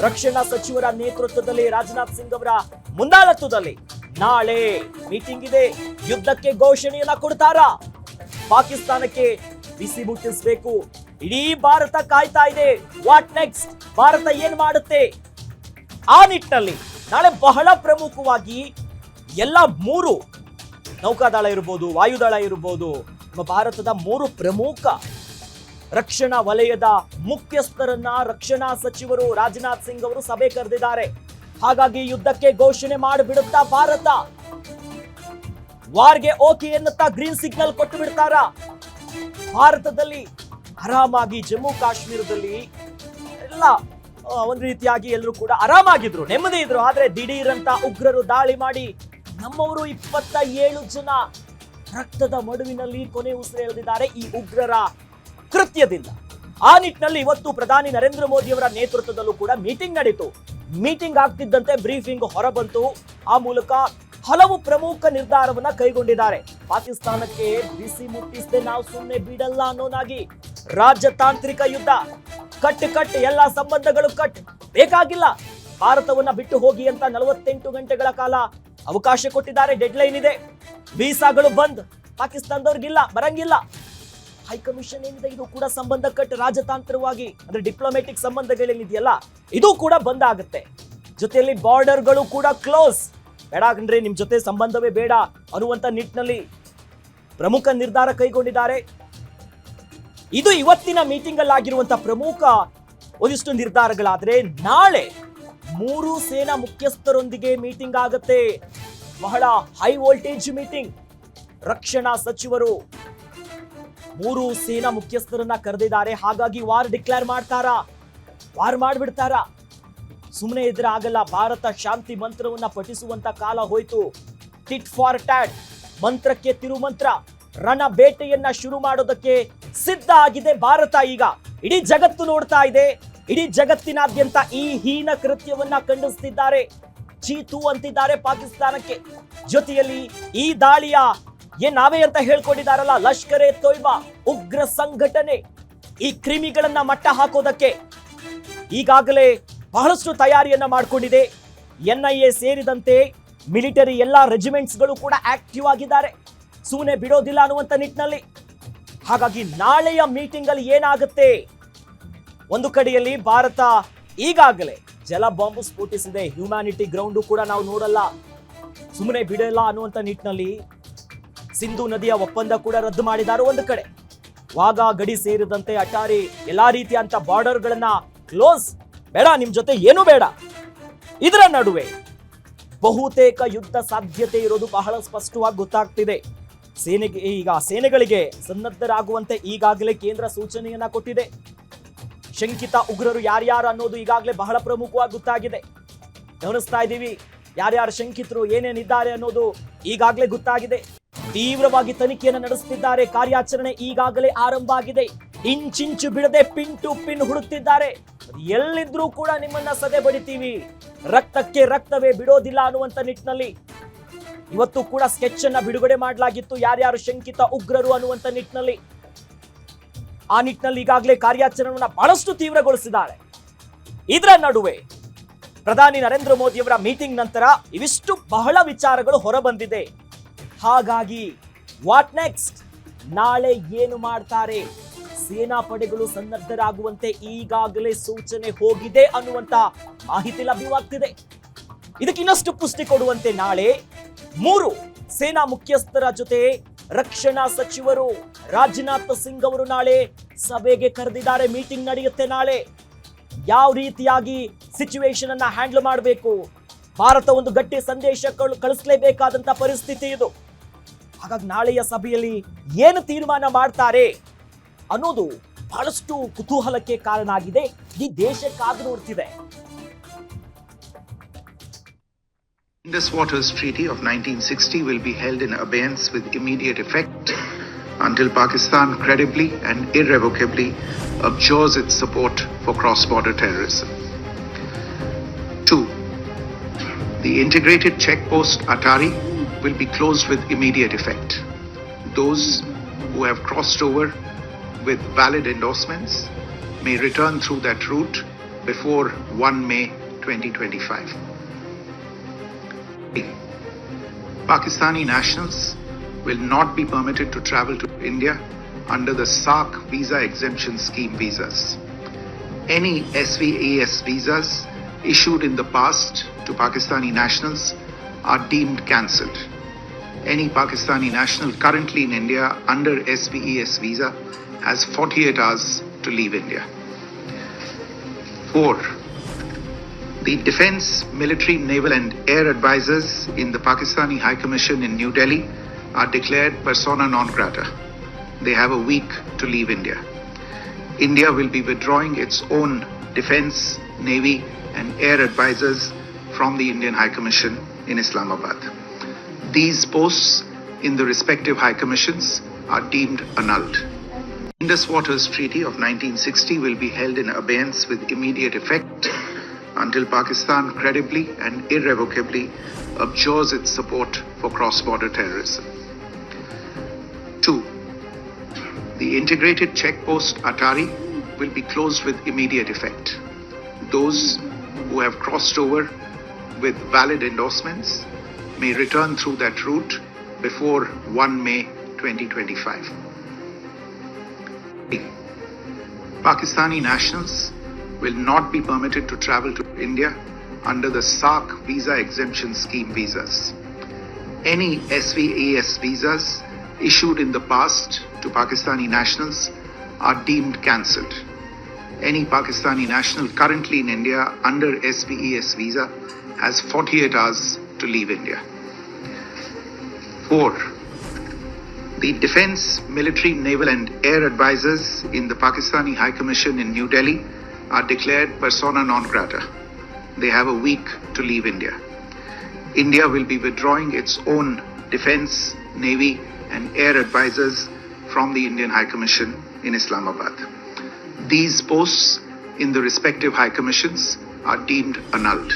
ರಕ್ಷಣಾ ಸಚಿವರ ನೇತೃತ್ವದಲ್ಲಿ ರಾಜನಾಥ್ ಸಿಂಗ್ ಅವರ ಮುಂದಾಳತ್ವದಲ್ಲಿ ನಾಳೆ ಮೀಟಿಂಗ್ ಇದೆ. ಯುದ್ಧಕ್ಕೆ ಘೋಷಣೆಯನ್ನ ಕೊಡ್ತಾರಾ? ಪಾಕಿಸ್ತಾನಕ್ಕೆ ಬಿಸಿ ಮುಟ್ಟಿಸಬೇಕು. ಇಡೀ ಭಾರತ ಕಾಯ್ತಾ ಇದೆ. What next? ಭಾರತ ಏನ್ ಮಾಡುತ್ತೆ? ಆ ನಿಟ್ಟಿನಲ್ಲಿ ನಾಳೆ ಬಹಳ ಪ್ರಮುಖವಾಗಿ ಎಲ್ಲ 3 ನೌಕಾದಳ ಇರಬಹುದು, ವಾಯುದಳ ಇರಬಹುದು, ನಮ್ಮ ಭಾರತದ 3 ಪ್ರಮುಖ ರಕ್ಷಣಾ ವಲಯದ ಮುಖ್ಯಸ್ಥರನ್ನ ರಕ್ಷಣಾ ಸಚಿವರು ರಾಜನಾಥ್ ಸಿಂಗ್ ಅವರು ಸಭೆ ಕರೆದಿದ್ದಾರೆ. ಹಾಗಾಗಿ ಯುದ್ಧಕ್ಕೆ ಘೋಷಣೆ ಮಾಡಿಬಿಡುತ್ತಾ ಭಾರತ? ವಾರ್ಗೆ ಓಕೆ ಎನ್ನುತ್ತಾ ಗ್ರೀನ್ ಸಿಗ್ನಲ್ ಕೊಟ್ಟು ಬಿಡ್ತಾರ? ಭಾರತದಲ್ಲಿ ಆರಾಮಾಗಿ ಜಮ್ಮು ಕಾಶ್ಮೀರದಲ್ಲಿ ಎಲ್ಲ ಒಂದು ರೀತಿಯಾಗಿ ಎಲ್ಲರೂ ಕೂಡ ಆರಾಮಾಗಿದ್ರು, ನೆಮ್ಮದಿ ಇದ್ರು. ಆದ್ರೆ ದಿಢೀರಂತ ಉಗ್ರರು ದಾಳಿ ಮಾಡಿ ನಮ್ಮವರು 27 ಜನ ರಕ್ತದ ಮಡುವಿನಲ್ಲಿ ಕೊನೆ ಉಸಿರೆಳೆದಿದ್ದಾರೆ ಈ ಉಗ್ರರ ಕೃತ್ಯದಿಂದ. ಆ ನಿಟ್ಟಿನಲ್ಲಿ ಇವತ್ತು ಪ್ರಧಾನಿ ನರೇಂದ್ರ ಮೋದಿ ಅವರ ನೇತೃತ್ವದಲ್ಲೂ ಕೂಡ ಮೀಟಿಂಗ್ ನಡೀತು. ಮೀಟಿಂಗ್ ಆಗ್ತಿದ್ದಂತೆ ಬ್ರೀಫಿಂಗ್ ಹೊರಬಂತು. ಆ ಮೂಲಕ ಹಲವು ಪ್ರಮುಖ ನಿರ್ಧಾರವನ್ನ ಕೈಗೊಂಡಿದ್ದಾರೆ. ಪಾಕಿಸ್ತಾನಕ್ಕೆ ಬಿಸಿ ಮುಟ್ಟಿಸದೆ ನಾವು ಸುಮ್ಮನೆ ಬಿಡಲ್ಲ ಅನ್ನೋನಾಗಿ ರಾಜತಾಂತ್ರಿಕ ಯುದ್ಧ ಕಟ್ ಎಲ್ಲ ಸಂಬಂಧಗಳು ಕಟ್, ಬೇಕಾಗಿಲ್ಲ, ಭಾರತವನ್ನ ಬಿಟ್ಟು ಹೋಗಿ ಅಂತ 48 ಗಂಟೆಗಳ ಕಾಲ ಅವಕಾಶ ಕೊಟ್ಟಿದ್ದಾರೆ. ಡೆಡ್ ಲೈನ್ ಇದೆ. ವೀಸಾಗಳು ಬಂದ್, ಪಾಕಿಸ್ತಾನದವ್ರಿಗಿಲ್ಲ, ಬರಂಗಿಲ್ಲ. ಹೈಕಮಿಷನ್ ಏನಿದೆ ಇದು ಕೂಡ ಸಂಬಂಧ ಕಟ್, ರಾಜತಾಂತ್ರಿಕವಾಗಿ ಅಂದ್ರೆ ಡಿಪ್ಲೊಮ್ಯಾಟಿಕ್ ಸಂಬಂಧಗಳೇನಿದೆಯಲ್ಲ ಇದು ಕೂಡ ಬಂದ್ ಆಗುತ್ತೆ. ಜೊತೆಯಲ್ಲಿ ಬಾರ್ಡರ್ಗಳು ಕೂಡ ಕ್ಲೋಸ್. ಬೇಡ ಕಣ್ರಿ, ನಿಮ್ ಜೊತೆ ಸಂಬಂಧವೇ ಬೇಡ ಅನ್ನುವಂತ ನಿಟ್ಟಿನಲ್ಲಿ ಪ್ರಮುಖ ನಿರ್ಧಾರ ಕೈಗೊಂಡಿದ್ದಾರೆ. ಇದು ಇವತ್ತಿನ ಮೀಟಿಂಗ್ ಅಲ್ಲಿ ಆಗಿರುವಂತಹ ಪ್ರಮುಖ ಒಂದಿಷ್ಟು ನಿರ್ಧಾರಗಳಾದ್ರೆ ನಾಳೆ 3 ಸೇನಾ ಮುಖ್ಯಸ್ಥರೊಂದಿಗೆ ಮೀಟಿಂಗ್ ಆಗುತ್ತೆ. ಬಹಳ ಹೈ ವೋಲ್ಟೇಜ್ ಮೀಟಿಂಗ್. ರಕ್ಷಣಾ ಸಚಿವರು 3 ಸೇನಾ ಮುಖ್ಯಸ್ಥರನ್ನ ಕರೆದಿದ್ದಾರೆ. ಹಾಗಾಗಿ ವಾರ್ ಡಿಕ್ಲೇರ್ ಮಾಡ್ತಾರಾ? ವಾರ್ ಮಾಡ್ಬಿಡ್ತಾರಾ? ಸುಮ್ಮನೆ ಇದ್ರೆ ಆಗಲ್ಲ. ಭಾರತ ಶಾಂತಿ ಮಂತ್ರವನ್ನ ಪಠಿಸುವಂತ ಕಾಲ ಹೋಯ್ತು. ಟಿಟ್ ಫಾರ್ ಟ್ಯಾಟ್ ಮಂತ್ರಕ್ಕೆ ತಿರುಮಂತ್ರ, ರಣ ಬೇಟೆಯನ್ನ ಶುರು ಮಾಡೋದಕ್ಕೆ ಸಿದ್ಧ ಆಗಿದೆ ಭಾರತ. ಈಗ ಇಡೀ ಜಗತ್ತು ನೋಡ್ತಾ ಇದೆ. ಇಡೀ ಜಗತ್ತಿನಾದ್ಯಂತ ಈ ಹೀನ ಕೃತ್ಯವನ್ನ ಖಂಡಿಸ್ತಿದ್ದಾರೆ. ಚೀತು ಅಂತಿದ್ದಾರೆ ಪಾಕಿಸ್ತಾನಕ್ಕೆ. ಜೊತೆಯಲ್ಲಿ ಈ ದಾಳಿಯ ನಾವೇ ಅಂತ ಹೇಳ್ಕೊಂಡಿದ್ದಾರಲ್ಲ ಲಷ್ಕರ್ ಎ ತೊಯ್ಬಾ ಉಗ್ರ ಸಂಘಟನೆ, ಈ ಕ್ರಿಮಿಗಳನ್ನ ಮಟ್ಟ ಹಾಕೋದಕ್ಕೆ ಈಗಾಗಲೇ ಬಹಳಷ್ಟು ತಯಾರಿಯನ್ನ ಮಾಡಿಕೊಂಡಿದೆ. NIA ಸೇರಿದಂತೆ ಮಿಲಿಟರಿ ಎಲ್ಲಾ ರೆಜಿಮೆಂಟ್ಸ್ಗಳು ಕೂಡ ಆಕ್ಟಿವ್ ಆಗಿದ್ದಾರೆ, ಸುಮ್ಮನೆ ಬಿಡೋದಿಲ್ಲ ಅನ್ನುವಂತ ನಿಟ್ಟಿನಲ್ಲಿ. ಹಾಗಾಗಿ ನಾಳೆಯ ಮೀಟಿಂಗ್ ಅಲ್ಲಿ ಏನಾಗುತ್ತೆ? ಒಂದು ಕಡೆಯಲ್ಲಿ ಭಾರತ ಈಗಾಗಲೇ ಜಲ ಬಾಂಬ್ ಸ್ಫೋಟಿಸಿದೆ. ಹ್ಯುಮ್ಯಾನಿಟಿ ಗ್ರೌಂಡ್ ಕೂಡ ನಾವು ನೋಡಲ್ಲ, ಸುಮ್ಮನೆ ಬಿಡಲ್ಲ ಅನ್ನುವಂತ ನಿಟ್ಟಿನಲ್ಲಿ ಸಿಂಧು ನದಿಯ ಒಪ್ಪಂದ ಕೂಡ ರದ್ದು ಮಾಡಿದ್ದಾರೆ. ಒಂದು ಕಡೆ ವಾಘಾ ಗಡಿ ಸೇರಿದಂತೆ ಅಟಾರಿ ಎಲ್ಲಾ ರೀತಿಯಂತ ಬಾರ್ಡರ್ಗಳನ್ನ ಕ್ಲೋಸ್, ಬೇಡ, ನಿಮ್ ಜೊತೆ ಏನು ಬೇಡ. ಇದರ ನಡುವೆ ಬಹುತೇಕ ಯುದ್ಧ ಸಾಧ್ಯತೆ ಇರೋದು ಬಹಳ ಸ್ಪಷ್ಟವಾಗಿ ಗೊತ್ತಾಗ್ತಿದೆ. ಸೇನೆಗಳಿಗೆ ಸನ್ನದ್ಧರಾಗುವಂತೆ ಈಗಾಗಲೇ ಕೇಂದ್ರ ಸೂಚನೆಯನ್ನ ಕೊಟ್ಟಿದೆ. ಶಂಕಿತ ಉಗ್ರರು ಯಾರ್ಯಾರು ಅನ್ನೋದು ಈಗಾಗಲೇ ಬಹಳ ಪ್ರಮುಖವಾಗಿ ಗೊತ್ತಾಗಿದೆ. ಗಮನಿಸ್ತಾ ಇದ್ದೀವಿ ಯಾರ್ಯಾರು ಶಂಕಿತರು ಏನೇನಿದ್ದಾರೆ ಅನ್ನೋದು ಈಗಾಗಲೇ ಗೊತ್ತಾಗಿದೆ. ತೀವ್ರವಾಗಿ ತನಿಖೆಯನ್ನು ನಡೆಸುತ್ತಿದ್ದಾರೆ. ಕಾರ್ಯಾಚರಣೆ ಈಗಾಗಲೇ ಆರಂಭ ಆಗಿದೆ. ಇಂಚಿಂಚು ಬಿಡದೆ ಪಿನ್ ಟು ಪಿನ್ ಹುಡುಕ್ತಿದ್ದಾರೆ. ಎಲ್ಲಿದ್ರೂ ಕೂಡ ನಿಮ್ಮನ್ನ ಸದೆ ಬಡಿತೀವಿ, ರಕ್ತಕ್ಕೆ ರಕ್ತವೇ ಬಿಡೋದಿಲ್ಲ ಅನ್ನುವಂತ ನಿಟ್ಟಿನಲ್ಲಿ ಇವತ್ತು ಕೂಡ ಸ್ಕೆಚ್ ಅನ್ನ ಬಿಡುಗಡೆ ಮಾಡಲಾಗಿತ್ತು, ಯಾರ್ಯಾರು ಶಂಕಿತ ಉಗ್ರರು ಅನ್ನುವಂತ ನಿಟ್ಟಿನಲ್ಲಿ. ಆ ನಿಟ್ಟಿನಲ್ಲಿ ಈಗಾಗಲೇ ಕಾರ್ಯಾಚರಣೆಯನ್ನ ಬಹಳಷ್ಟು ತೀವ್ರಗೊಳಿಸಿದ್ದಾರೆ. ಇದರ ನಡುವೆ ಪ್ರಧಾನಿ ನರೇಂದ್ರ ಮೋದಿ ಅವರ ಮೀಟಿಂಗ್ ನಂತರ ಇವಿಷ್ಟು ಬಹಳ ವಿಚಾರಗಳು ಹೊರಬಂದಿದೆ. ಹಾಗಾಗಿ ವಾಟ್ ನೆಕ್ಸ್ಟ್? ನಾಳೆ ಏನು ಮಾಡ್ತಾರೆ? ಸೇನಾ ಪಡೆಗಳು ಸನ್ನದ್ಧರಾಗುವಂತೆ ಈಗಾಗಲೇ ಸೂಚನೆ ಹೋಗಿದೆ ಅನ್ನುವಂತ ಮಾಹಿತಿ ಲಭ್ಯವಾಗ್ತಿದೆ. ಇದಕ್ಕಿನ್ನಷ್ಟು ಪುಷ್ಟಿ ಕೊಡುವಂತೆ ನಾಳೆ 3 ಸೇನಾ ಮುಖ್ಯಸ್ಥರ ಜೊತೆ ರಕ್ಷಣಾ ಸಚಿವರು ರಾಜನಾಥ್ ಸಿಂಗ್ ಅವರು ನಾಳೆ ಸಭೆಗೆ ಕರೆದಿದ್ದಾರೆ. ಮೀಟಿಂಗ್ ನಡೆಯುತ್ತೆ ನಾಳೆ. ಯಾವ ರೀತಿಯಾಗಿ ಸಿಚುವೇಶನ್ ಅನ್ನ ಹ್ಯಾಂಡಲ್ ಮಾಡಬೇಕು, ಭಾರತ ಒಂದು ಗಟ್ಟಿ ಸಂದೇಶ ಕಳಿಸಲೇಬೇಕಾದಂತ ಪರಿಸ್ಥಿತಿ ಇದು. ಹಾಗಾಗಿ ನಾಳೆಯ ಸಭೆಯಲ್ಲಿ ಏನು ತೀರ್ಮಾನ ಮಾಡ್ತಾರೆ ಅನ್ನೋದು ಬಹಳಷ್ಟು ಕುತೂಹಲಕ್ಕೆ ಕಾರಣ ಆಗಿದೆ. ಈ ದೇಶ ಕಾದು ನೋಡ್ತಿದೆ. Indus Waters Treaty of 1960 will be held in abeyance with immediate effect until Pakistan credibly and irrevocably abjures its support for cross-border terrorism. 2. The integrated checkpost Atari will be closed with immediate effect. Those who have crossed over with valid endorsements may return through that route before 1 May 2025. Pakistani nationals will not be permitted to travel to India under the SARC visa exemption scheme visas. Any SVAS visas issued in the past to Pakistani nationals are deemed cancelled. Any Pakistani national currently in India under SVES visa has 48 hours to leave India. 4. The Defence, Military, Naval and Air Advisors in the Pakistani High Commission in New Delhi are declared persona non grata. They have a week to leave India. India will be withdrawing its own Defence, Navy and Air Advisors from the Indian High Commission in Islamabad. These posts in the respective High Commissions are deemed annulled. Indus Waters Treaty of 1960 will be held in abeyance with immediate effect until Pakistan credibly and irrevocably abjures its support for cross-border terrorism. 2. The integrated checkpost Atari will be closed with immediate effect. Those who have crossed over with valid endorsements may return through that route before 1 May 2025. Pakistani nationals will not be permitted to travel to India under the SARC visa exemption scheme visas. Any SVAS visas issued in the past to Pakistani nationals are deemed cancelled. Any Pakistani national currently in India under SVES visa has 48 hours to leave India. 4. The Defence, Military, Naval and Air Advisors in the Pakistani High Commission in New Delhi are declared persona non grata. They have a week to leave India. India will be withdrawing its own Defence, Navy and Air Advisors from the Indian High Commission in Islamabad. These posts in the respective High Commissions are deemed annulled.